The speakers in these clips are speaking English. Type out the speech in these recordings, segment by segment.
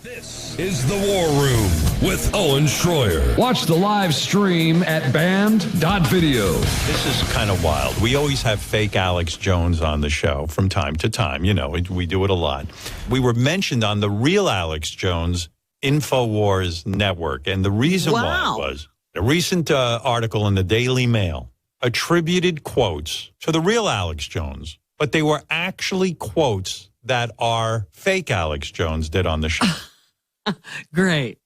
This is The War Room with Owen Schroyer. Watch the live stream at band.video. This is kind of wild. We always have fake Alex Jones on the show from time to time. You know, we do it a lot. We were mentioned on the real Alex Jones InfoWars network. And the reason why was a recent article in the Daily Mail attributed quotes to the real Alex Jones, but they were actually quotes that our fake Alex Jones did on the show. Great.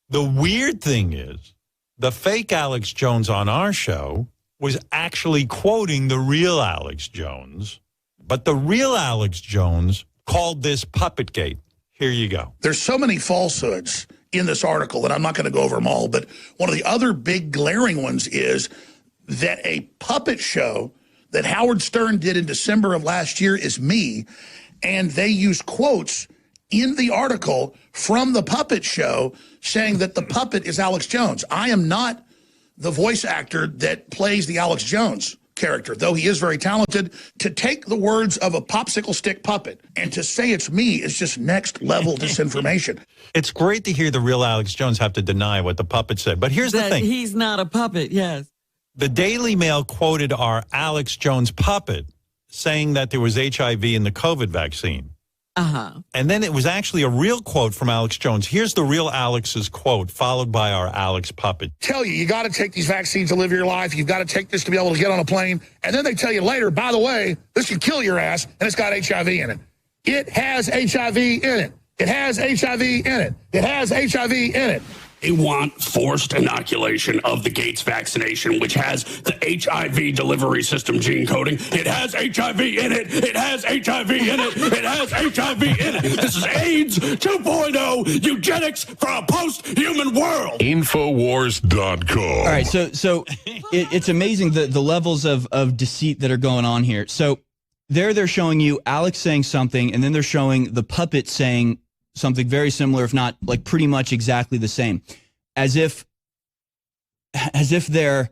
The weird thing is, the fake Alex Jones on our show was actually quoting the real Alex Jones, but the real Alex Jones called this puppet gate. Here you go. There's so many falsehoods in this article that I'm not going to go over them all, but one of the other big glaring ones is that a puppet show that Howard Stern did in December of last year is me, and they use quotes in the article from the puppet show saying that the puppet is Alex Jones. I am not the voice actor that plays the Alex Jones character, though he is very talented. To take the words of a popsicle stick puppet and to say it's me is just next level disinformation. It's great to hear the real Alex Jones have to deny what the puppet said. But here's the thing. He's not a puppet, yes. The Daily Mail quoted our Alex Jones puppet saying that there was HIV in the COVID vaccine. Uh-huh. And then it was actually a real quote from Alex Jones. Here's the real Alex's quote, followed by our Alex puppet. Tell you got to take these vaccines to live your life. You've got to take this to be able to get on a plane. And then they tell you later, by the way, this can kill your ass, and it's got HIV in it. It has HIV in it. It has HIV in it. It has HIV in it. They want forced inoculation of the Gates vaccination, which has the HIV delivery system gene coding. It has HIV in it. It has HIV in it. It has HIV in it. This is AIDS 2.0, eugenics for a post-human world. Infowars.com. All right, so it's amazing the levels of deceit that are going on here. So they're showing you Alex saying something, and then they're showing the puppet saying something very similar, if not like pretty much exactly the same, as if they're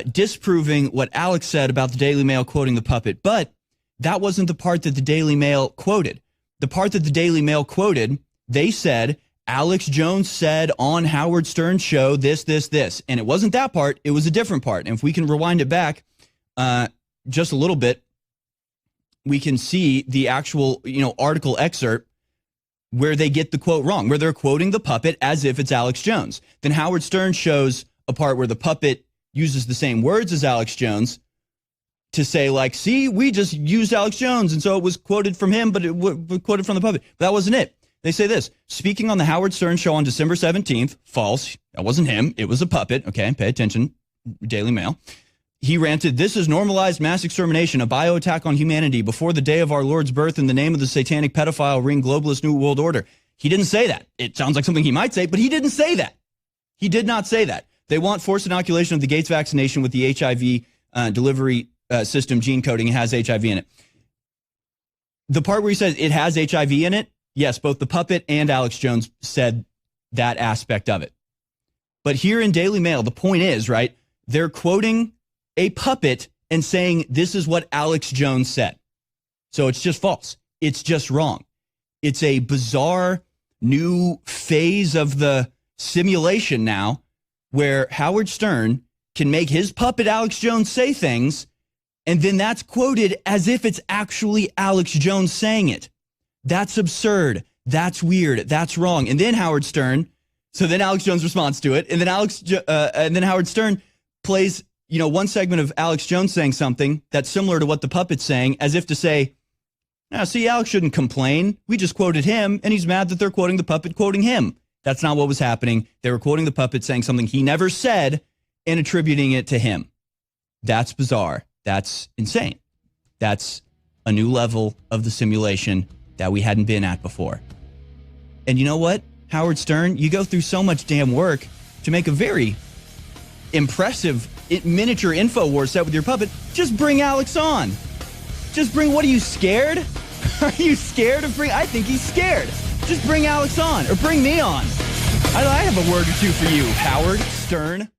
disproving what Alex said about the Daily Mail quoting the puppet. But that wasn't the part that the Daily Mail quoted. The part that the Daily Mail quoted, they said, Alex Jones said on Howard Stern's show this. And it wasn't that part. It was a different part. And if we can rewind it back just a little bit, we can see the actual article excerpt where they get the quote wrong, where they're quoting the puppet as if it's Alex Jones. Then Howard Stern shows a part where the puppet uses the same words as Alex Jones to say, like, see, we just used Alex Jones, and so it was quoted from him, but it was quoted from the puppet. But that wasn't it. They say this, speaking on the Howard Stern show on December 17th, false, that wasn't him, it was a puppet, okay, pay attention, Daily Mail. He ranted, this is normalized mass extermination, a bio-attack on humanity before the day of our Lord's birth in the name of the satanic pedophile ring globalist new world order. He didn't say that. It sounds like something he might say, but he didn't say that. He did not say that. They want forced inoculation of the Gates vaccination with the HIV delivery system gene coding. It has HIV in it. The part where he says it has HIV in it, yes, both the puppet and Alex Jones said that aspect of it. But here in Daily Mail, the point is, right, they're quoting a puppet and saying this is what Alex Jones said. So it's just false. It's just wrong. It's a bizarre new phase of the simulation now where Howard Stern can make his puppet Alex Jones say things, and then that's quoted as if it's actually Alex Jones saying it. That's absurd. That's weird. That's wrong. And then Howard Stern, so then Alex Jones responds to it, and then Howard Stern plays one segment of Alex Jones saying something that's similar to what the puppet's saying, as if to say, now, see, Alex shouldn't complain. We just quoted him, and he's mad that they're quoting the puppet quoting him. That's not what was happening. They were quoting the puppet saying something he never said and attributing it to him. That's bizarre. That's insane. That's a new level of the simulation that we hadn't been at before. And you know what, Howard Stern, you go through so much damn work to make a very impressive miniature InfoWars set with your puppet. Just bring Alex on. Just bring, what are you, scared? Are you scared of I think he's scared. Just bring Alex on, or bring me on. I have a word or two for you, Howard Stern.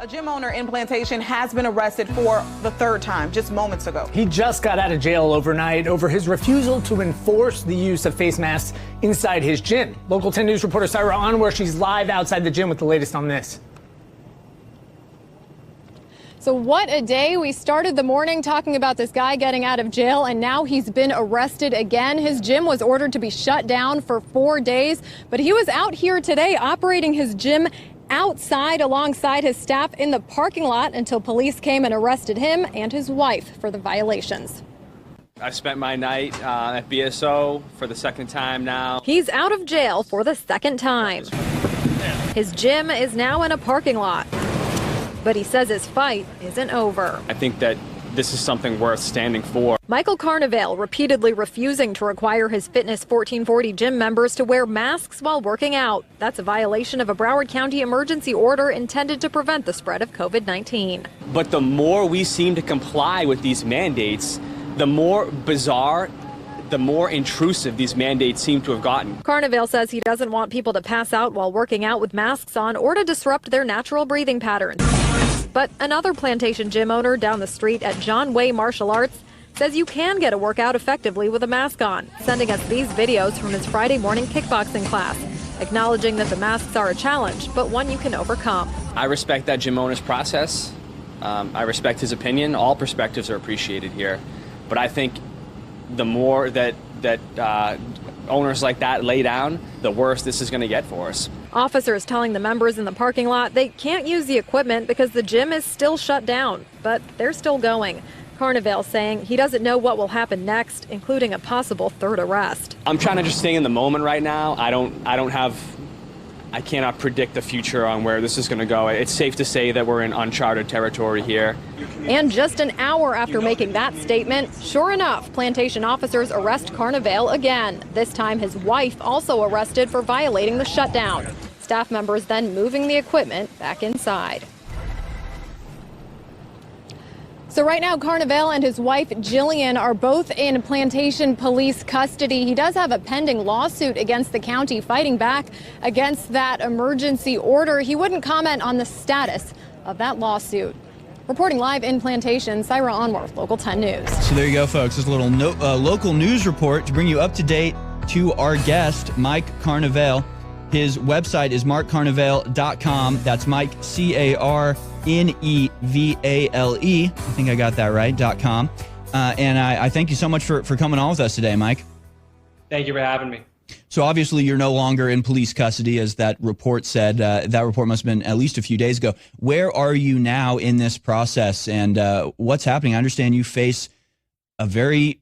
A gym owner in Plantation has been arrested for the third time just moments ago. He just got out of jail overnight over his refusal to enforce the use of face masks inside his gym. Local 10 News reporter Syra Anwar, she's live outside the gym with the latest on this. So what a day. We started the morning talking about this guy getting out of jail, and now he's been arrested again. His gym was ordered to be shut down for 4 days, but he was out here today operating his gym outside alongside his staff in the parking lot until police came and arrested him and his wife for the violations. I spent my night at BSO for the second time now. He's out of jail for the second time. His gym is now in a parking lot, but he says his fight isn't over. I think that this is something worth standing for. Michael Carnevale repeatedly refusing to require his Fitness 1440 gym members to wear masks while working out. That's a violation of a Broward County emergency order intended to prevent the spread of COVID-19. But the more we seem to comply with these mandates, the more bizarre, the more intrusive these mandates seem to have gotten. Carnevale says he doesn't want people to pass out while working out with masks on or to disrupt their natural breathing patterns. But another Plantation gym owner down the street at John Way Martial Arts says you can get a workout effectively with a mask on, sending us these videos from his Friday morning kickboxing class, acknowledging that the masks are a challenge, but one you can overcome. I respect that gym owner's process. I respect his opinion. All perspectives are appreciated here. But I think the more that owners like that lay down, the worse this is going to get for us. Officers telling the members in the parking lot they can't use the equipment because the gym is still shut down, but they're still going. Carnevale saying he doesn't know what will happen next, including a possible third arrest. I'm trying to just stay in the moment right now. I cannot predict the future on where this is going to go. It's safe to say that we're in uncharted territory here. And just an hour after making that statement, sure enough, Plantation officers arrest Carnevale again. This time his wife also arrested for violating the shutdown. Staff members then moving the equipment back inside. So right now, Carnevale and his wife, Jillian, are both in Plantation police custody. He does have a pending lawsuit against the county fighting back against that emergency order. He wouldn't comment on the status of that lawsuit. Reporting live in Plantation, Syra Anwar, Local 10 News. So there you go, folks. This is a little local news report to bring you up to date to our guest, Mike Carnevale. His website is markcarnevale.com. That's Mike, Carnevale. I think I got that right, .com. And I thank you so much for coming on with us today, Mike. Thank you for having me. So obviously you're no longer in police custody, as that report said. That report must have been at least a few days ago. Where are you now in this process, and what's happening? I understand you face a very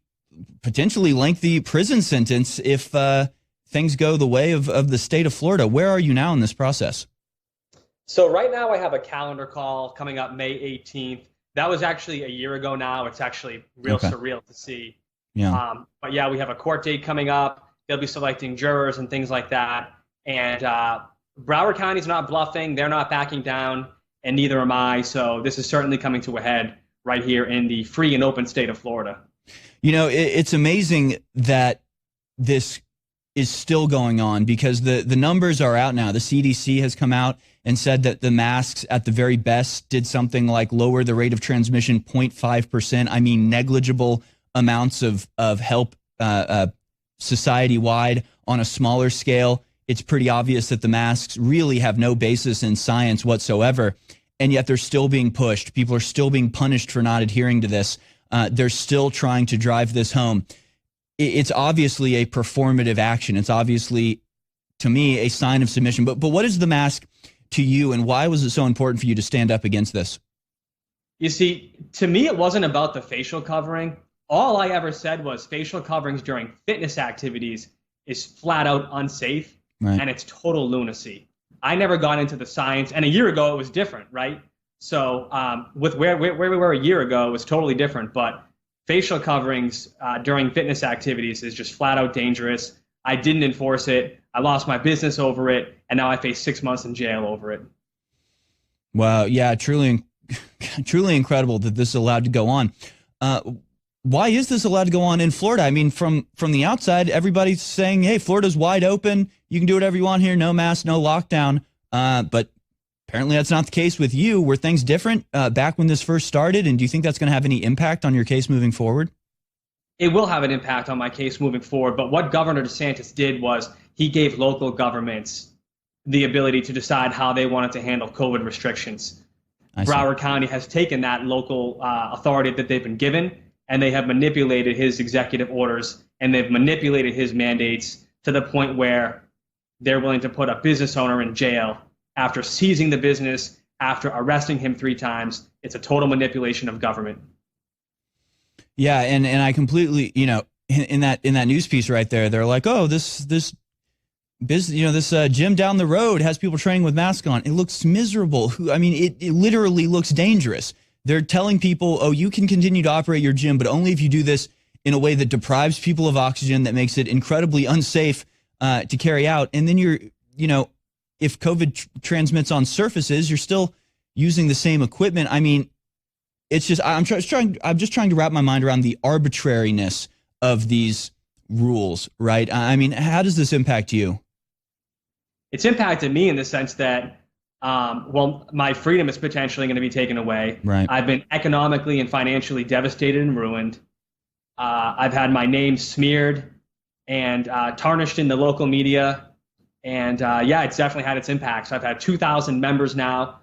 potentially lengthy prison sentence if things go the way of the state of Florida. Where are you now in this process? So right now I have a calendar call coming up May 18th. That was actually a year ago now. It's actually real surreal to see. Yeah. But yeah, we have a court date coming up. They'll be selecting jurors and things like that. And Broward County's not bluffing. They're not backing down, and neither am I. So this is certainly coming to a head right here in the free and open state of Florida. You know, it's amazing that this is still going on, because the numbers are out now. The CDC has come out and said that the masks at the very best did something like lower the rate of transmission 0.5%. I mean, negligible amounts of help society-wide. On a smaller scale, it's pretty obvious that the masks really have no basis in science whatsoever, and yet they're still being pushed. People are still being punished for not adhering to this. They're still trying to drive this home. It's obviously a performative action. It's obviously, to me, a sign of submission. But what is the mask to you, and why was it so important for you to stand up against this? You see, to me, it wasn't about the facial covering. All I ever said was facial coverings during fitness activities is flat out unsafe, right, and it's total lunacy. I never got into the science, and a year ago it was different, right? So with where we were a year ago, it was totally different. But facial coverings during fitness activities is just flat out dangerous. I didn't enforce it. I lost my business over it, and now I face 6 months in jail over it. Wow, yeah, truly incredible that this is allowed to go on. Why is this allowed to go on in Florida? I mean, from the outside, everybody's saying, hey, Florida's wide open. You can do whatever you want here. No mask, no lockdown. But apparently that's not the case with you. Were things different back when this first started? And do you think that's going to have any impact on your case moving forward? It will have an impact on my case moving forward. But what Governor DeSantis did was he gave local governments the ability to decide how they wanted to handle COVID restrictions. Broward County has taken that local authority that they've been given, and they have manipulated his executive orders, and they've manipulated his mandates to the point where they're willing to put a business owner in jail after seizing the business, after arresting him 3 times. It's a total manipulation of government. Yeah, and I completely, in that news piece right there, they're like, oh, this business, this gym down the road has people training with masks on. It looks miserable. I mean, it literally looks dangerous. They're telling people, oh, you can continue to operate your gym, but only if you do this in a way that deprives people of oxygen, that makes it incredibly unsafe to carry out. And then if COVID transmits on surfaces, you're still using the same equipment. I mean, it's just I'm just trying to wrap my mind around the arbitrariness of these rules, right? I mean, how does this impact you? It's impacted me in the sense that, my freedom is potentially going to be taken away. Right. I've been economically and financially devastated and ruined. I've had my name smeared and tarnished in the local media. And it's definitely had its impacts. I've had 2,000 members now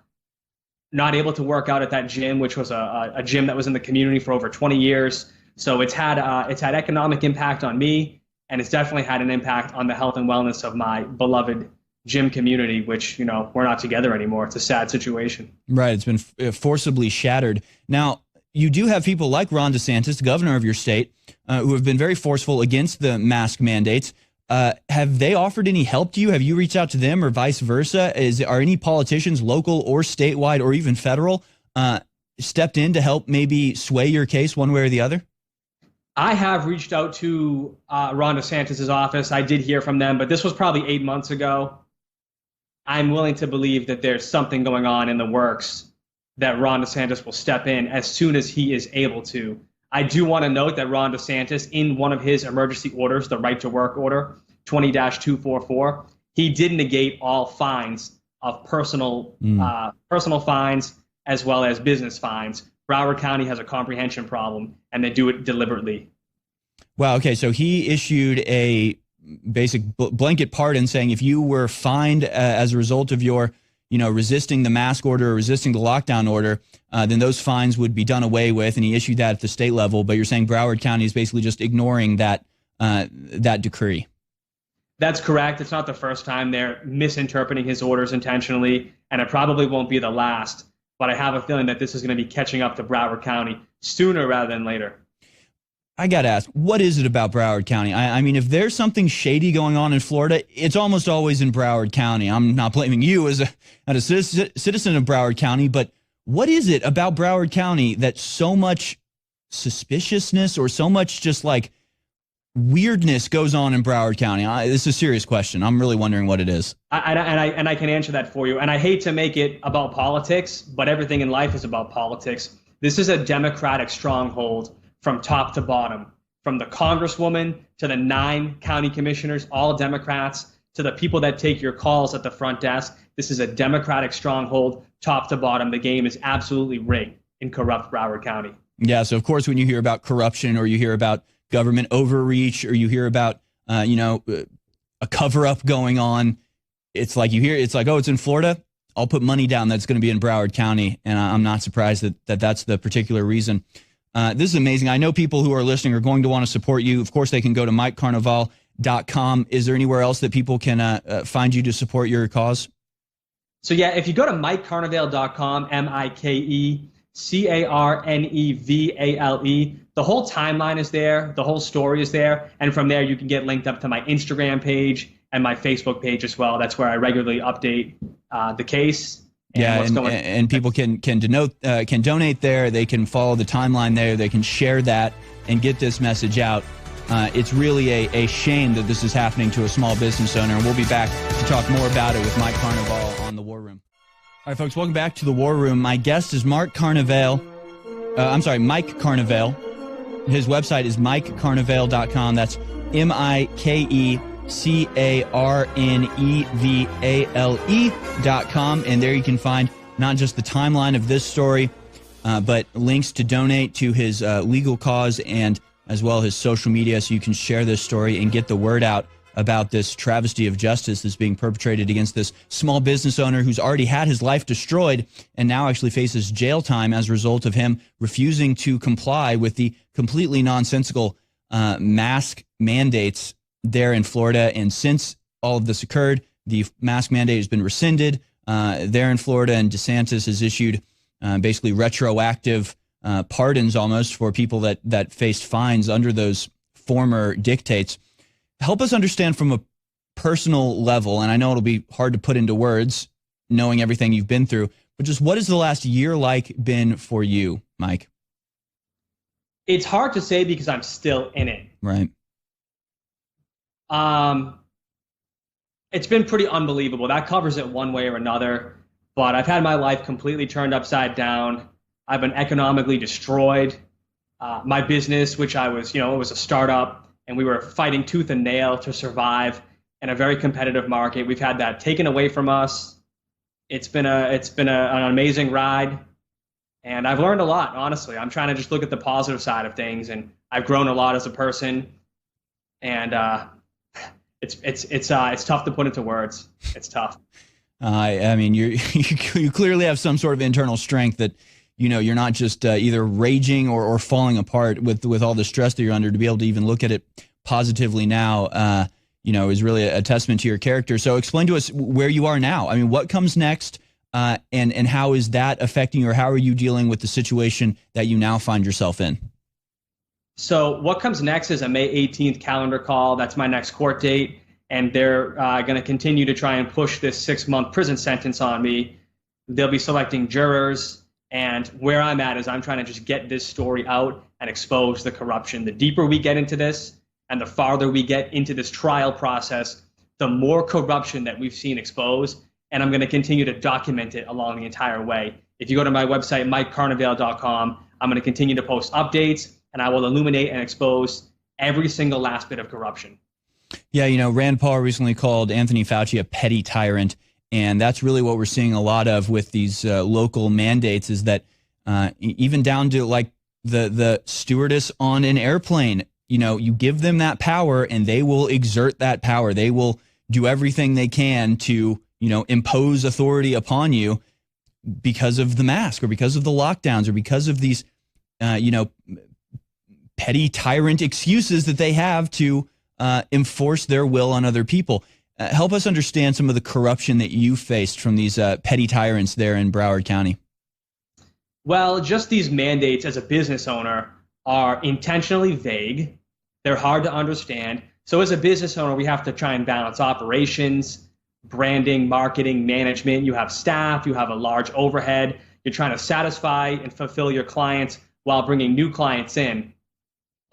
not able to work out at that gym, which was a gym that was in the community for over 20 years. So it's had economic impact on me, and it's definitely had an impact on the health and wellness of my beloved gym community, which, we're not together anymore. It's a sad situation. Right. It's been Forcibly shattered. Now, you do have people like Ron DeSantis, the governor of your state, who have been very forceful against the mask mandates. Have they offered any help to you? Have you reached out to them or vice versa? Are any politicians, local or statewide or even federal, stepped in to help maybe sway your case one way or the other? I have reached out to Ron DeSantis' office. I did hear from them, but this was probably 8 months ago. I'm willing to believe that there's something going on in the works that Ron DeSantis will step in as soon as he is able to. I do want to note that Ron DeSantis, in one of his emergency orders, the Right to Work Order, 20-244, he did negate all fines of personal fines as well as business fines. Broward County has a comprehension problem, and they do it deliberately. Wow. Okay. So he issued a basic blanket pardon saying if you were fined as a result of your, resisting the mask order or resisting the lockdown order, then those fines would be done away with. And he issued that at the state level. But you're saying Broward County is basically just ignoring that decree. That's correct. It's not the first time they're misinterpreting his orders intentionally, and it probably won't be the last. But I have a feeling that this is going to be catching up to Broward County sooner rather than later. I got to ask, what is it about Broward County? I mean, if there's something shady going on in Florida, it's almost always in Broward County. I'm not blaming you as a citizen of Broward County, but what is it about Broward County that so much suspiciousness or so much just like weirdness goes on in Broward County? This is a serious question. I'm really wondering what it is. And I can answer that for you. And I hate to make it about politics, but everything in life is about politics. This is a Democratic stronghold from top to bottom, from the congresswoman to the 9 county commissioners, all Democrats, to the people that take your calls at the front desk. This is a Democratic stronghold, top to bottom. The game is absolutely rigged in corrupt Broward County. Yeah, so of course, when you hear about corruption or you hear about government overreach or you hear about, a cover-up going on, it's like, oh, it's in Florida. I'll put money down that's going to be in Broward County. And I'm not surprised that that's the particular reason. This is amazing. I know people who are listening are going to want to support you. Of course, they can go to MikeCarnaval.com. Is there anywhere else that people can find you to support your cause? So, yeah, if you go to MikeCarnaval.com, MikeCarnevale, the whole timeline is there. The whole story is there. And from there, you can get linked up to my Instagram page and my Facebook page as well. That's where I regularly update the case. And people can donate there. They can follow the timeline there. They can share that and get this message out. It's really a shame that this is happening to a small business owner. And we'll be back to talk more about it with Mike Carnaval on The War Room. All right, folks, welcome back to The War Room. My guest is Mike Carnaval. His website is MikeCarnaval.com. That's MikeCarnaval.com. Carnevale.com. And there you can find not just the timeline of this story, but links to donate to his legal cause and as well his social media, so you can share this story and get the word out about this travesty of justice that's being perpetrated against this small business owner who's already had his life destroyed and now actually faces jail time as a result of him refusing to comply with the completely nonsensical mask mandates there in Florida. And since all of this occurred, the mask mandate has been rescinded there in Florida, and DeSantis has issued basically retroactive pardons almost for people that faced fines under those former dictates. Help us understand from a personal level, and I know it'll be hard to put into words knowing everything you've been through, but just what has the last year like been for you, Mike? It's hard to say because I'm still in it. Right. It's been pretty unbelievable. That covers it one way or another, but I've had my life completely turned upside down. I've been economically destroyed. My business, which I was, it was a startup, and we were fighting tooth and nail to survive in a very competitive market. We've had that taken away from us. It's been an amazing ride, and I've learned a lot. Honestly, I'm trying to just look at the positive side of things, and I've grown a lot as a person. And it's tough to put into words. It's tough. I mean, you clearly have some sort of internal strength that, you're not just either raging or falling apart with all the stress that you're under. To be able to even look at it positively now, is really a testament to your character. So explain to us where you are now. I mean, what comes next, and how is that affecting you, or how are you dealing with the situation that you now find yourself in? So what comes next is a May 18th calendar call. That's my next court date. And they're going to continue to try and push this 6-month prison sentence on me. They'll be selecting jurors. And where I'm at is I'm trying to just get this story out and expose the corruption. The deeper we get into this and the farther we get into this trial process, the more corruption that we've seen exposed. And I'm going to continue to document it along the entire way. If you go to my website, MikeCarnevale.com, I'm going to continue to post updates, and I will illuminate and expose every single last bit of corruption. Yeah, Rand Paul recently called Anthony Fauci a petty tyrant. And that's really what we're seeing a lot of with these local mandates, is that even down to like the stewardess on an airplane, you give them that power and they will exert that power. They will do everything they can to, impose authority upon you because of the mask or because of the lockdowns or because of these, petty tyrant excuses that they have to enforce their will on other people. Help us understand some of the corruption that you faced from these petty tyrants there in Broward County. Well, just these mandates as a business owner are intentionally vague. They're hard to understand. So as a business owner, we have to try and balance operations, branding, marketing, management. You have staff, you have a large overhead. You're trying to satisfy and fulfill your clients while bringing new clients in.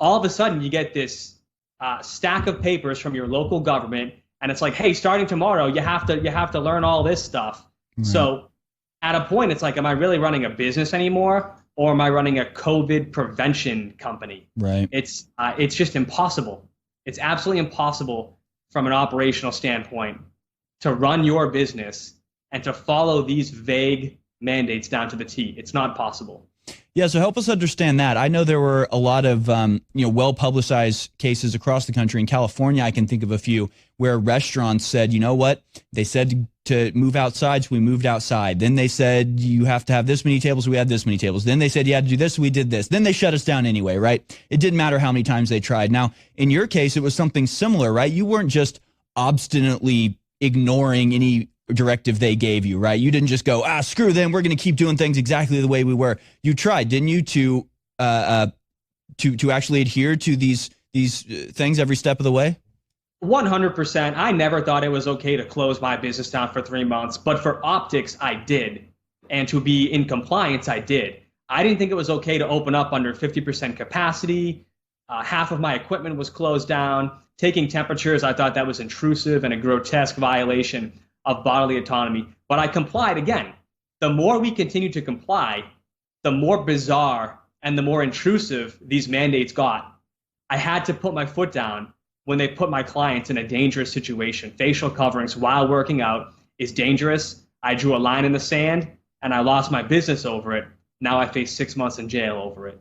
All of a sudden, you get this stack of papers from your local government. And it's like, hey, starting tomorrow, you have to learn all this stuff. Mm-hmm. So at a point, it's like, am I really running a business anymore, or am I running a COVID prevention company? Right. It's just impossible. It's absolutely impossible from an operational standpoint to run your business and to follow these vague mandates down to the T. It's not possible. Yeah, so help us understand that. I know there were a lot of well-publicized cases across the country. In California, I can think of a few where restaurants said, you know what? They said to move outside, so we moved outside. Then they said you have to have this many tables, so we had this many tables. Then they said you had to do this, so we did this. Then they shut us down anyway, right? It didn't matter how many times they tried. Now, in your case, it was something similar, right? You weren't just obstinately ignoring any directive they gave you, right? You didn't just go, screw them, we're going to keep doing things exactly the way we were. You tried, didn't you, to actually adhere to these things every step of the way? 100%. I never thought it was okay to close my business down for 3 months, but for optics, I did. And to be in compliance, I did. I didn't think it was okay to open up under 50% capacity. Half of my equipment was closed down. Taking temperatures, I thought that was intrusive and a grotesque violation of bodily autonomy. But I complied again. The more we continue to comply, the more bizarre and the more intrusive these mandates got. I had to put my foot down when they put my clients in a dangerous situation. Facial coverings while working out is dangerous. I drew a line in the sand and I lost my business over it. Now I face 6 months in jail over it.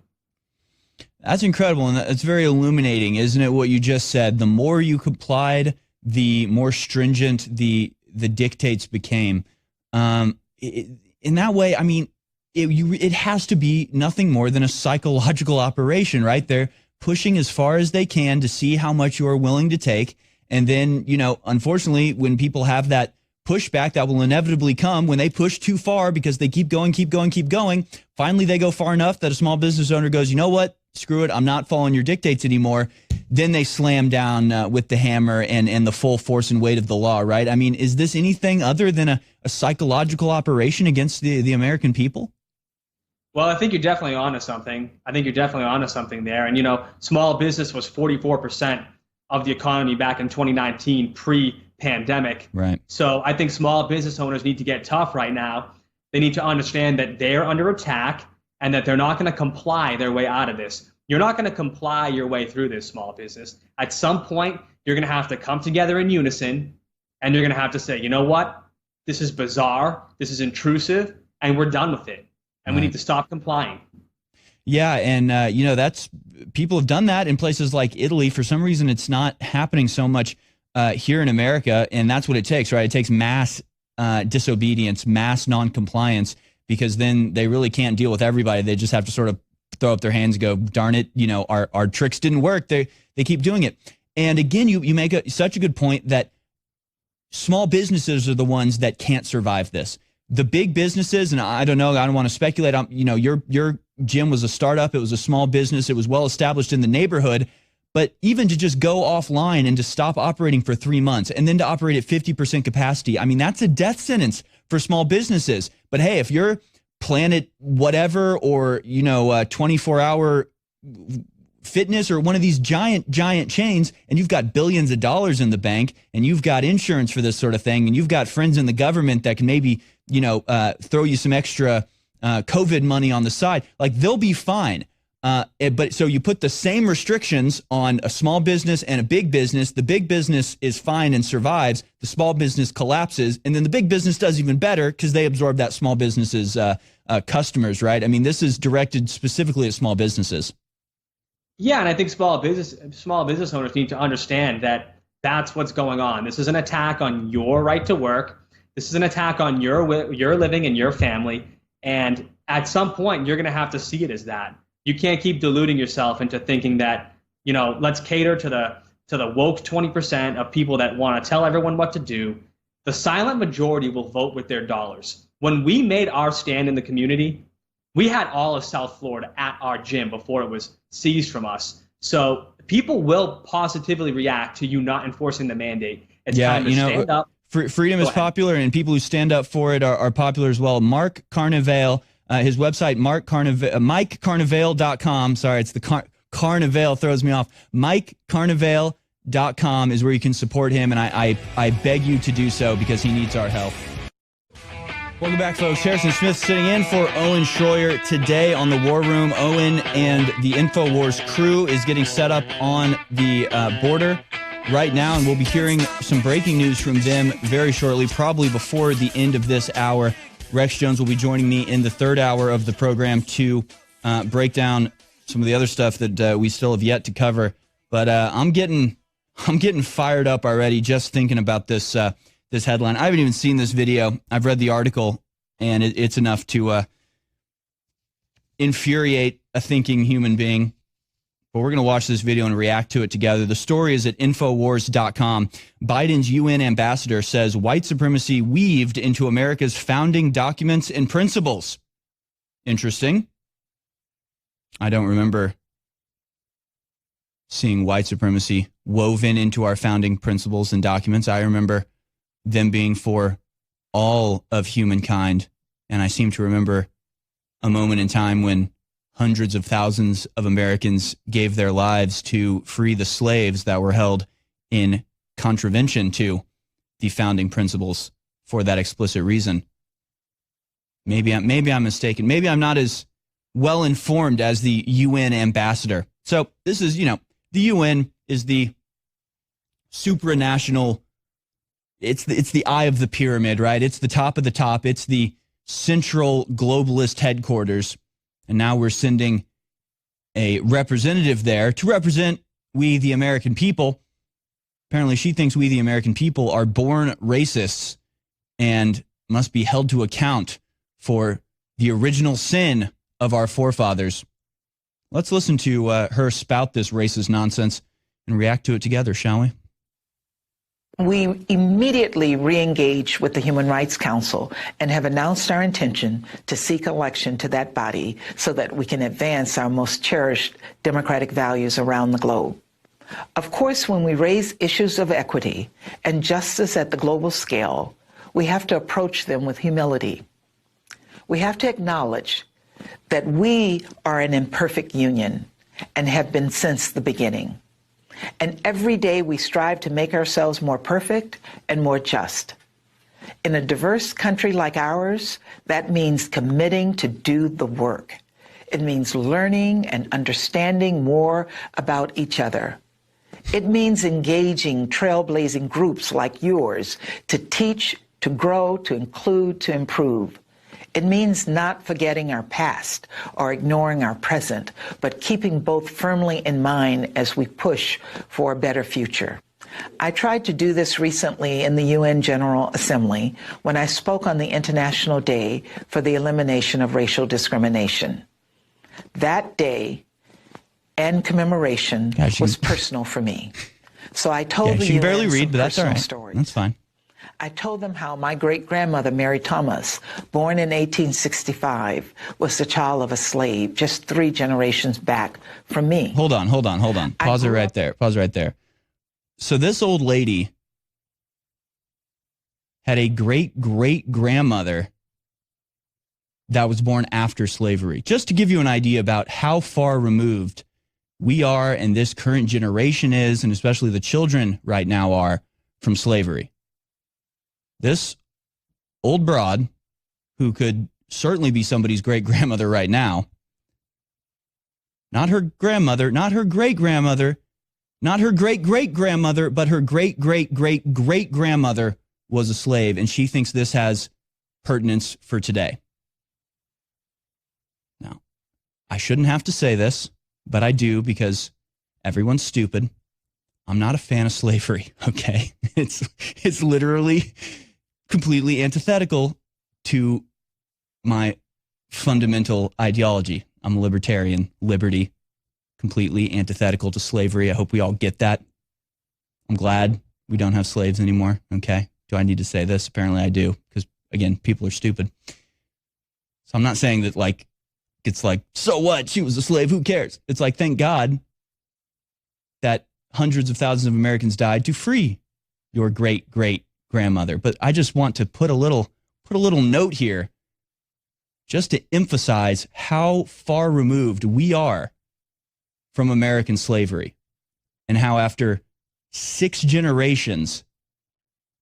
That's incredible, and it's very illuminating, isn't it, what you just said? The more you complied, the more stringent the dictates became. In that way, I mean, it has to be nothing more than a psychological operation, right? They're pushing as far as they can to see how much you are willing to take. And then, unfortunately, when people have that pushback that will inevitably come when they push too far because they keep going, finally they go far enough that a small business owner goes, you know what? Screw it, I'm not following your dictates anymore. Then they slam down with the hammer and the full force and weight of the law, right? I mean, is this anything other than a psychological operation against the American people? Well, I think you're definitely onto something. There. And, small business was 44% of the economy back in 2019, pre-pandemic. Right. So I think small business owners need to get tough right now. They need to understand that they're under attack and that they're not going to comply their way out of this. You're not going to comply your way through this, small business. At some point, you're going to have to come together in unison, and you're going to have to say, you know what? This is bizarre. This is intrusive, and we're done with it. And we need to stop complying. Yeah, and that's people have done that in places like Italy. For some reason, it's not happening so much here in America, and that's what it takes, right? It takes mass disobedience, mass non-compliance, because then they really can't deal with everybody. They just have to sort of throw up their hands and go, darn it, our tricks didn't work. They keep doing it. And again, you make such a good point that small businesses are the ones that can't survive this. The big businesses, and I don't know, I don't want to speculate on, your gym was a startup. It was a small business. It was well established in the neighborhood. But even to just go offline and to stop operating for 3 months and then to operate at 50% capacity, I mean, that's a death sentence for small businesses. But hey, if you're Planet whatever or, 24-hour fitness or one of these giant chains, and you've got billions of dollars in the bank and you've got insurance for this sort of thing, and you've got friends in the government that can maybe, throw you some extra COVID money on the side, like they'll be fine. But so you put the same restrictions on a small business and a big business. The big business is fine and survives. The small business collapses. And then the big business does even better because they absorb that small business's customers, right? I mean, this is directed specifically at small businesses. Yeah, and I think small business owners need to understand that that's what's going on. This is an attack on your right to work. This is an attack on your living and your family. And at some point, you're going to have to see it as that. You can't keep deluding yourself into thinking that, let's cater to the woke 20% of people that want to tell everyone what to do. The silent majority will vote with their dollars. When we made our stand in the community, we had all of South Florida at our gym before it was seized from us. So people will positively react to you not enforcing the mandate. It's time to stand up. Freedom is popular, and people who stand up for it are popular as well. Mark Carnevale. His website, MikeCarnevale.com. Sorry, it's the Carnevale throws me off. MikeCarnevale.com is where you can support him, and I beg you to do so because he needs our help. Welcome back, folks. Harrison Smith sitting in for Owen Schroyer today on the War Room. Owen and the InfoWars crew is getting set up on the border right now, and we'll be hearing some breaking news from them very shortly, probably before the end of this hour. Rex Jones will be joining me in the third hour of the program to break down some of the other stuff that we still have yet to cover. But I'm getting fired up already just thinking about this this headline. I haven't even seen this video. I've read the article, and it's enough to infuriate a thinking human being. But we're going to watch this video and react to it together. The story is at Infowars.com. Biden's UN ambassador says white supremacy weaved into America's founding documents and principles. Interesting. I don't remember seeing white supremacy woven into our founding principles and documents. I remember them being for all of humankind. And I seem to remember a moment in time when hundreds of thousands of Americans gave their lives to free the slaves that were held in contravention to the founding principles for that explicit reason. Maybe I'm mistaken. Maybe I'm not as well informed as the UN ambassador. So this is, the UN is the supranational. It's the eye of the pyramid, right? It's the top of the top. It's the central globalist headquarters. And now we're sending a representative there to represent we, the American people. Apparently, she thinks we, the American people, are born racists and must be held to account for the original sin of our forefathers. Let's listen to her spout this racist nonsense and react to it together, shall we? We immediately re-engaged with the Human Rights Council and have announced our intention to seek election to that body so that we can advance our most cherished democratic values around the globe. Of course, when we raise issues of equity and justice at the global scale, we have to approach them with humility. We have to acknowledge that we are an imperfect union and have been since the beginning. And every day we strive to make ourselves more perfect and more just. In a diverse country like ours, that means committing to do the work. It means learning and understanding more about each other. It means engaging trailblazing groups like yours to teach, to grow, to include, to improve. It means not forgetting our past or ignoring our present, but keeping both firmly in mind as we push for a better future. I tried to do this recently in the UN General Assembly when I spoke on the International Day for the Elimination of Racial Discrimination. That day and commemoration was personal for me. So I told the she can UN barely read, some but that's all personal right. stories. That's fine. I told them how my great-grandmother, Mary Thomas, born in 1865, was the child of a slave just 3 generations back from me. Hold on. Pause it right there. So this old lady had a great-great-grandmother that was born after slavery. Just to give you an idea about how far removed we are and this current generation is, and especially the children right now are, from slavery. This old broad, who could certainly be somebody's great-grandmother right now, not her grandmother, not her great-grandmother, not her great-great-grandmother, but her great-great-great-great-grandmother was a slave, and she thinks this has pertinence for today. Now, I shouldn't have to say this, but I do because everyone's stupid. I'm not a fan of slavery, okay? It's literally completely antithetical to my fundamental ideology. I'm a libertarian. Liberty, completely antithetical to slavery. I hope we all get that. I'm glad we don't have slaves anymore, okay? Do I need to say this? Apparently I do, because, again, people are stupid. So I'm not saying that, like, it's like, so what? She was a slave. Who cares? It's like, thank God that hundreds of thousands of Americans died to free your great-great-grandmother. But I just want to put a little note here just to emphasize how far removed we are from American slavery, and how after 6 generations,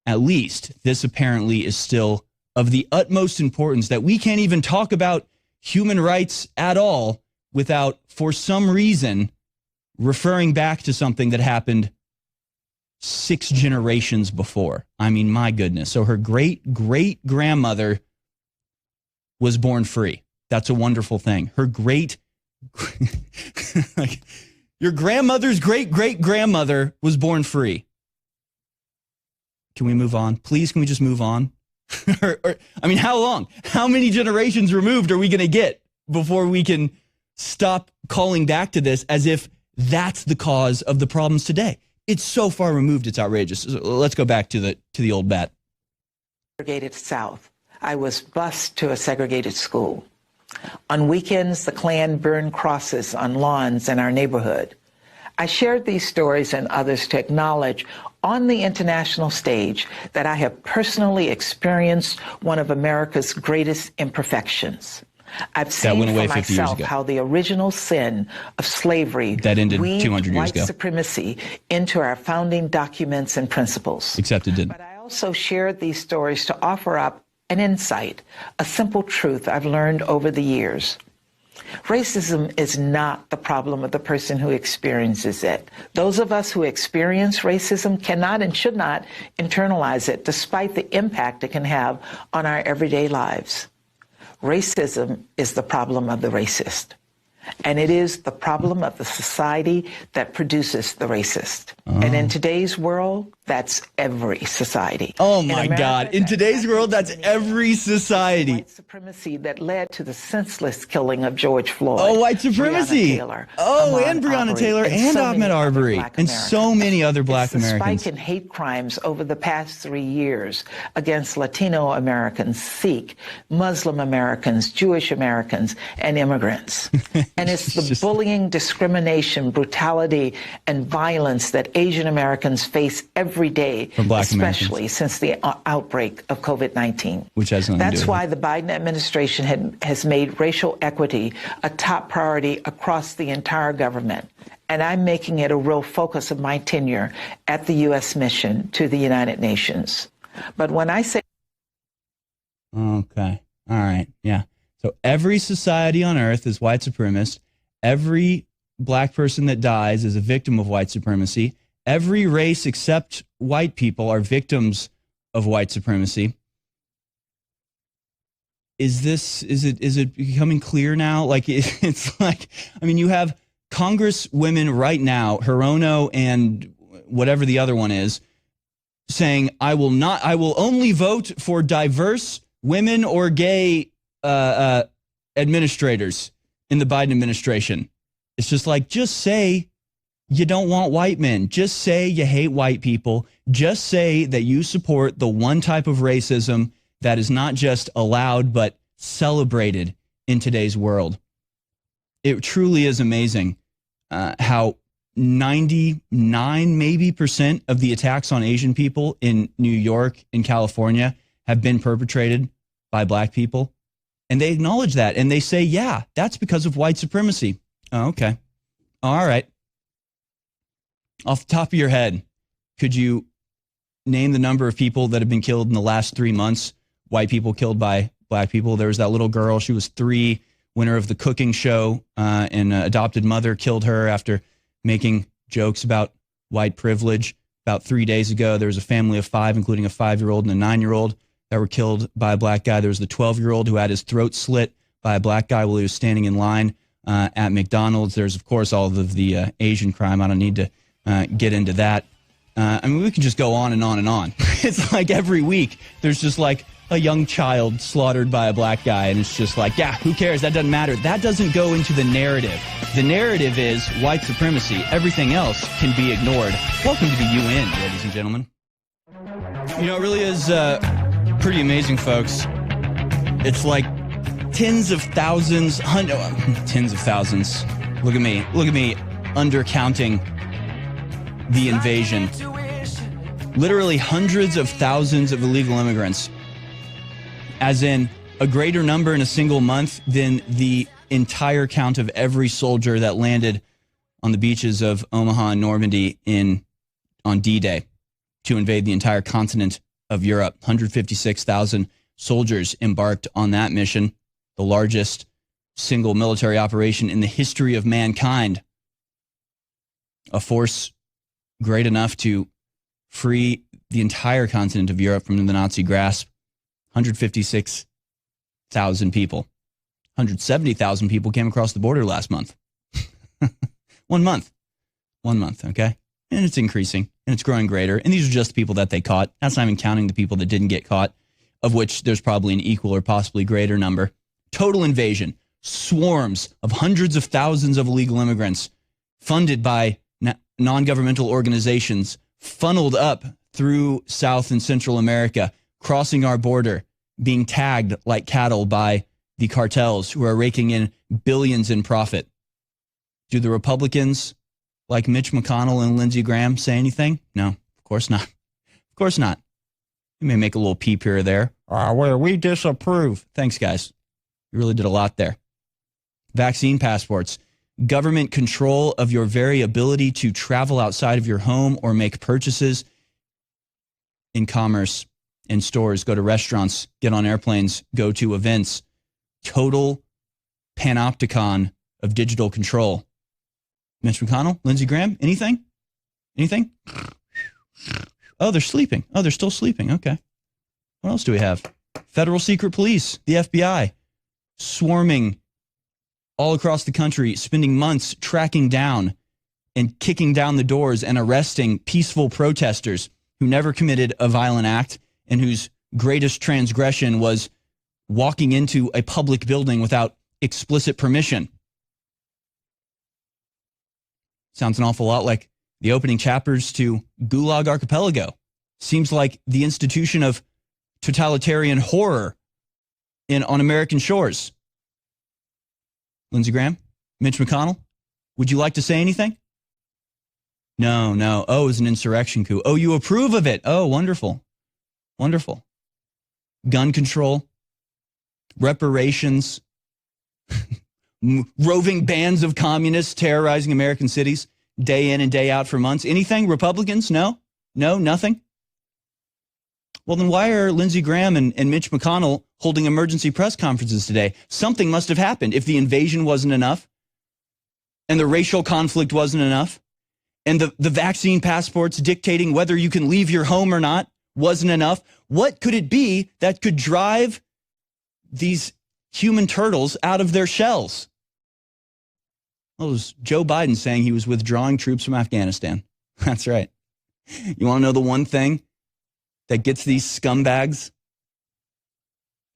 at least, this apparently is still of the utmost importance, that we can't even talk about human rights at all without, for some reason, referring back to something that happened 6 generations before. I mean, my goodness. So her great-great-grandmother was born free. That's a wonderful thing. Her like, your grandmother's great-great-grandmother was born free. Can we move on? Please, can we just move on? I mean, how long? How many generations removed are we going to get before we can stop calling back to this as if that's the cause of the problems today? It's so far removed, it's outrageous. Let's go back to the old bat. Segregated South. I was bused to a segregated school. On weekends, the Klan burned crosses on lawns in our neighborhood. I shared these stories and others to acknowledge on the international stage that I have personally experienced one of America's greatest imperfections. I've seen for myself how the original sin of slavery that ended weaved 200 years ago. White supremacy into our founding documents and principles. Except it didn't. But I also shared these stories to offer up an insight, a simple truth I've learned over the years. Racism is not the problem of the person who experiences it. Those of us who experience racism cannot and should not internalize it, despite the impact it can have on our everyday lives. Racism is the problem of the racist. And it is the problem of the society that produces the racist. And in today's world, that's every society. Oh my God. In today's world, that's every society. White supremacy that led to the senseless killing of George Floyd. Oh, white supremacy. Taylor, and Breonna Taylor and Ahmaud Arbery and so many other black Americans. The spike in hate crimes over the past 3 years against Latino Americans, Sikh, Muslim Americans, Jewish Americans, and immigrants. And it's the bullying, discrimination, brutality, and violence that Asian Americans face every day, from black especially Americans, since the outbreak of COVID-19. Which has nothing to do That's with why the Biden administration has made racial equity a top priority across the entire government. And I'm making it a real focus of my tenure at the U.S. mission to the United Nations. But when I say... Okay. All right. Yeah. So every society on earth is white supremacist. Every black person that dies is a victim of white supremacy. Every race except white people are victims of white supremacy. Is it becoming clear now? Like it's like, I mean, you have Congresswomen right now, Hirono and whatever the other one is, saying, I will only vote for diverse women or gay administrators in the Biden administration. It's just like, just say you don't want white men. Just say you hate white people. Just say that you support the one type of racism that is not just allowed, but celebrated in today's world. It truly is amazing how 99 maybe % of the attacks on Asian people in New York and California have been perpetrated by black people. And they acknowledge that. And they say, yeah, that's because of white supremacy. Oh, okay. All right. Off the top of your head, could you name the number of people that have been killed in the last 3 months? White people killed by black people. There was that little girl. She was 3, winner of the cooking show, and adopted mother killed her after making jokes about white privilege. About 3 days ago, there was a family of 5, including a 5-year-old and a 9-year-old, that were killed by a black guy. There was the 12-year-old who had his throat slit by a black guy while he was standing in line at McDonald's. There's, of course, all of the Asian crime. I don't need to get into that. I mean, we can just go on and on and on. It's like every week there's just like a young child slaughtered by a black guy, and it's just like, yeah, who cares? That doesn't matter. That doesn't go into the narrative. The narrative is white supremacy. Everything else can be ignored. Welcome to the UN, ladies and gentlemen. You know, it really is pretty amazing, folks. It's like tens of thousands. Look at me undercounting the invasion. Literally hundreds of thousands of illegal immigrants, as in a greater number in a single month than the entire count of every soldier that landed on the beaches of Omaha and Normandy on D-Day to invade the entire continent of Europe. 156,000 soldiers embarked on that mission, the largest single military operation in the history of mankind. A force great enough to free the entire continent of Europe from the Nazi grasp. 156,000 people. 170,000 people came across the border last month. 1 month. 1 month, okay? And it's increasing, and it's growing greater. And these are just the people that they caught. That's not even counting the people that didn't get caught, of which there's probably an equal or possibly greater number. Total invasion. Swarms of hundreds of thousands of illegal immigrants funded by non-governmental organizations, funneled up through South and Central America, crossing our border, being tagged like cattle by the cartels who are raking in billions in profit. Do the Republicans like Mitch McConnell and Lindsey Graham say anything? No, of course not. Of course not. You may make a little peep here or there. Well, we disapprove. Thanks, guys. You really did a lot there. Vaccine passports. Government control of your very ability to travel outside of your home or make purchases in commerce, in stores, go to restaurants, get on airplanes, go to events. Total panopticon of digital control. Mitch McConnell, Lindsey Graham, anything? Anything? Oh, they're sleeping. Oh, they're still sleeping. Okay. What else do we have? Federal Secret Police, the FBI, swarming all across the country, spending months tracking down and kicking down the doors and arresting peaceful protesters who never committed a violent act and whose greatest transgression was walking into a public building without explicit permission. Sounds an awful lot like the opening chapters to Gulag Archipelago. Seems like the institution of totalitarian horror on American shores. Lindsey Graham, Mitch McConnell, would you like to say anything? No. Oh, it was an insurrection coup. Oh, you approve of it. Oh, wonderful. Wonderful. Gun control, reparations, roving bands of communists terrorizing American cities day in and day out for months. Anything? Republicans? No, nothing. Well, then why are Lindsey Graham and Mitch McConnell holding emergency press conferences today? Something must have happened. If the invasion wasn't enough and the racial conflict wasn't enough and the vaccine passports dictating whether you can leave your home or not wasn't enough, what could it be that could drive these human turtles out of their shells? Well, it was Joe Biden saying he was withdrawing troops from Afghanistan. That's right. You want to know the one thing that gets these scumbags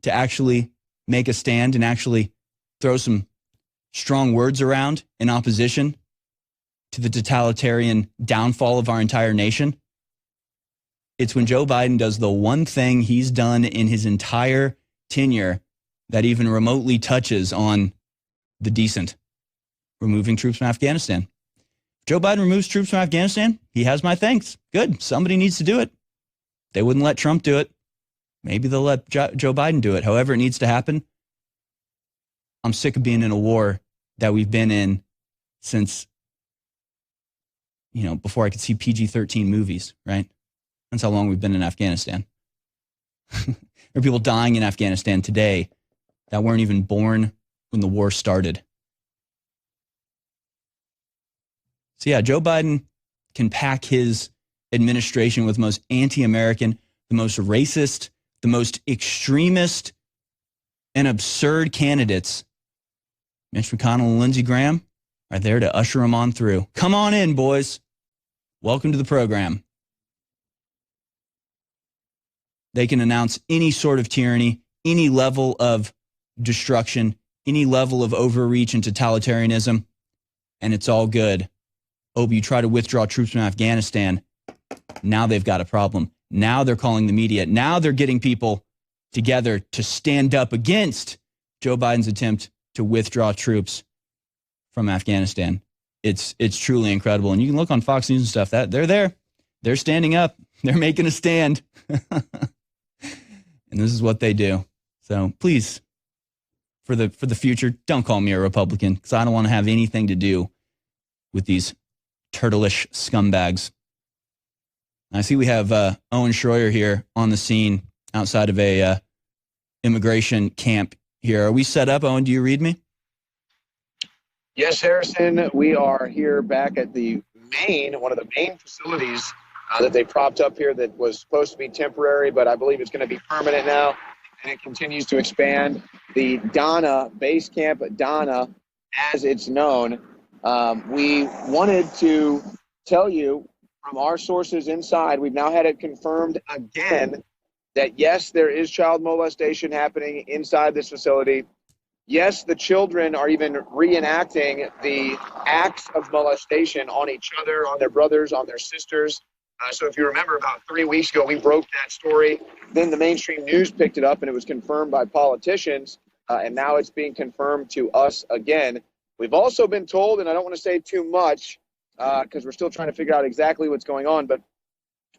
to actually make a stand and actually throw some strong words around in opposition to the totalitarian downfall of our entire nation? It's when Joe Biden does the one thing he's done in his entire tenure that even remotely touches on the decent: removing troops from Afghanistan. If Joe Biden removes troops from Afghanistan, he has my thanks. Good. Somebody needs to do it. They wouldn't let Trump do it. Maybe they'll let Joe Biden do it. However it needs to happen. I'm sick of being in a war that we've been in since, before I could see PG-13 movies, right? That's how long we've been in Afghanistan. There are people dying in Afghanistan today that weren't even born when the war started. So yeah, Joe Biden can pack his administration with the most anti-American, the most racist, the most extremist and absurd candidates. Mitch McConnell and Lindsey Graham are there to usher them on through. Come on in, boys. Welcome to the program. They can announce any sort of tyranny, any level of destruction, any level of overreach and totalitarianism, and it's all good. Oh, but you try to withdraw troops from Afghanistan, now they've got a problem. Now they're calling the media. Now they're getting people together to stand up against Joe Biden's attempt to withdraw troops from Afghanistan. It's truly incredible. And you can look on Fox News and stuff. That they're there. They're standing up. They're making a stand. And this is what they do. So please, for the future, don't call me a Republican, because I don't want to have anything to do with these turtleish scumbags. I see we have Owen Schroyer here on the scene outside of a immigration camp here. Are we set up, Owen? Do you read me? Yes, Harrison. We are here back at one of the main facilities that they propped up here that was supposed to be temporary, but I believe it's going to be permanent now, and it continues to expand. The Donna, Base Camp Donna, as it's known. We wanted to tell you from our sources inside, we've now had it confirmed again that, yes, there is child molestation happening inside this facility. Yes, the children are even reenacting the acts of molestation on each other, on their brothers, on their sisters. So if you remember, about 3 weeks ago, we broke that story. Then the mainstream news picked it up, and it was confirmed by politicians. And now it's being confirmed to us again. We've also been told, and I don't want to say too much because we're still trying to figure out exactly what's going on, but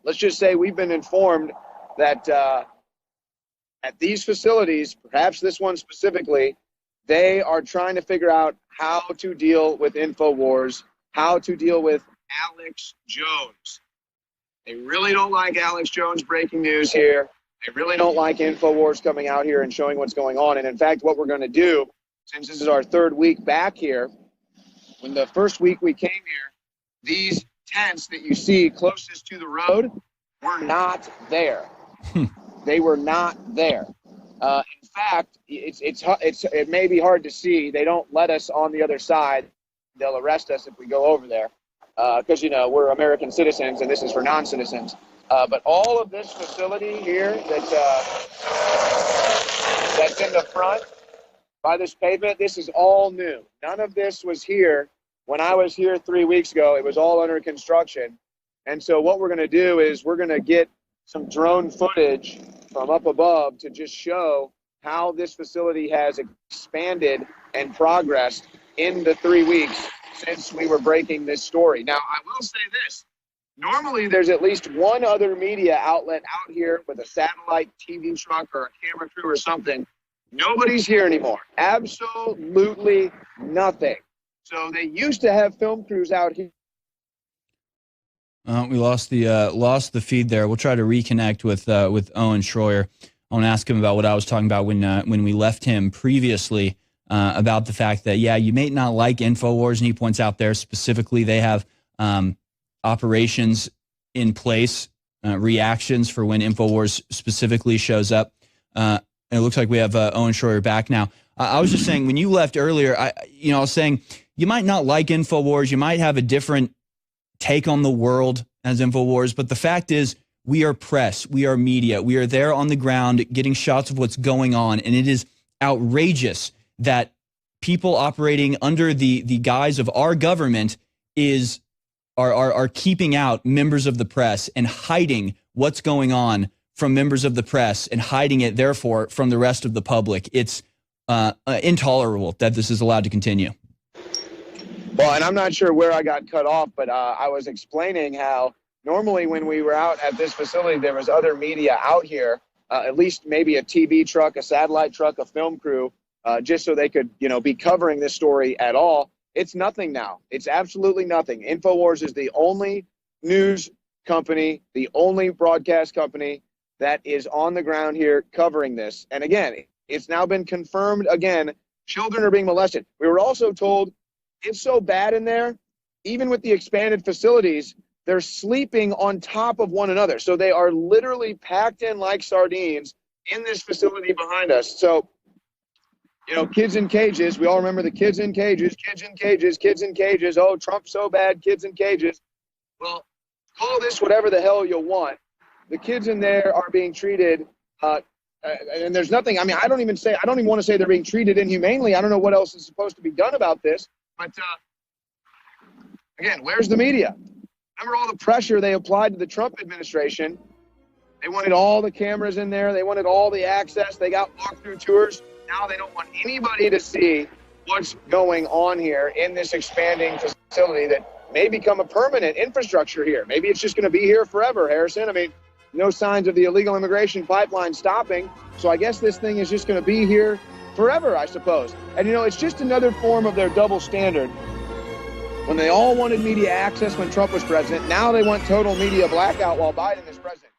let's just say we've been informed that at these facilities, perhaps this one specifically, they are trying to figure out how to deal with InfoWars, how to deal with Alex Jones. They really don't like Alex Jones breaking news here. They really don't like InfoWars coming out here and showing what's going on. And in fact, what we're going to do since this is our third week back here. When the first week we came here, these tents that you see closest to the road were not there. They were not there. In fact, it may be hard to see. They don't let us on the other side. They'll arrest us if we go over there because, you know, we're American citizens and this is for non-citizens. But all of this facility here that's in the front by this pavement, this is all new. None of this was here when I was here 3 weeks ago. It was all under construction. And so what we're going to do is we're going to get some drone footage from up above to just show how this facility has expanded and progressed in the 3 weeks since we were breaking this story. Now, I will say this. Normally, there's at least one other media outlet out here with a satellite TV truck or a camera crew or something. Nobody's here anymore. Absolutely nothing. So they used to have film crews out here. We lost the feed there. We'll try to reconnect with Owen Schroyer. I want to ask him about what I was talking about when we left him previously about the fact that, yeah, you may not like InfoWars, and he points out there specifically they have operations in place, reactions for when InfoWars specifically shows up. And it looks like we have Owen Schroyer back now. I was just saying, when you left earlier, I was saying you might not like InfoWars, you might have a different take on the world as InfoWars, but the fact is we are press, we are media, we are there on the ground getting shots of what's going on, and it is outrageous that people operating under the guise of our government are keeping out members of the press and hiding what's going on from members of the press and hiding it, therefore, from the rest of the public. It's intolerable that this is allowed to continue. Well, and I'm not sure where I got cut off, but I was explaining how normally when we were out at this facility, there was other media out here, at least maybe a TV truck, a satellite truck, a film crew, just so they could, be covering this story at all. It's nothing now. It's absolutely nothing. InfoWars is the only news company, the only broadcast company that is on the ground here covering this. And again, it's now been confirmed again, children are being molested. We were also told it's so bad in there, even with the expanded facilities, they're sleeping on top of one another. So they are literally packed in like sardines in this facility behind us. So, kids in cages. We all remember the kids in cages, kids in cages, kids in cages. Oh, Trump's so bad, kids in cages. Well, call this whatever the hell you want. The kids in there are being treated, and there's nothing. I mean, I don't even want to say they're being treated inhumanely. I don't know what else is supposed to be done about this. But again, where's the media? Remember all the pressure they applied to the Trump administration? They wanted all the cameras in there. They wanted all the access. They got walkthrough tours. Now they don't want anybody to see what's going on here in this expanding facility that may become a permanent infrastructure here. Maybe it's just going to be here forever, Harrison. I mean, no signs of the illegal immigration pipeline stopping. So I guess this thing is just going to be here forever, I suppose. And, it's just another form of their double standard. When they all wanted media access when Trump was president, now they want total media blackout while Biden is president.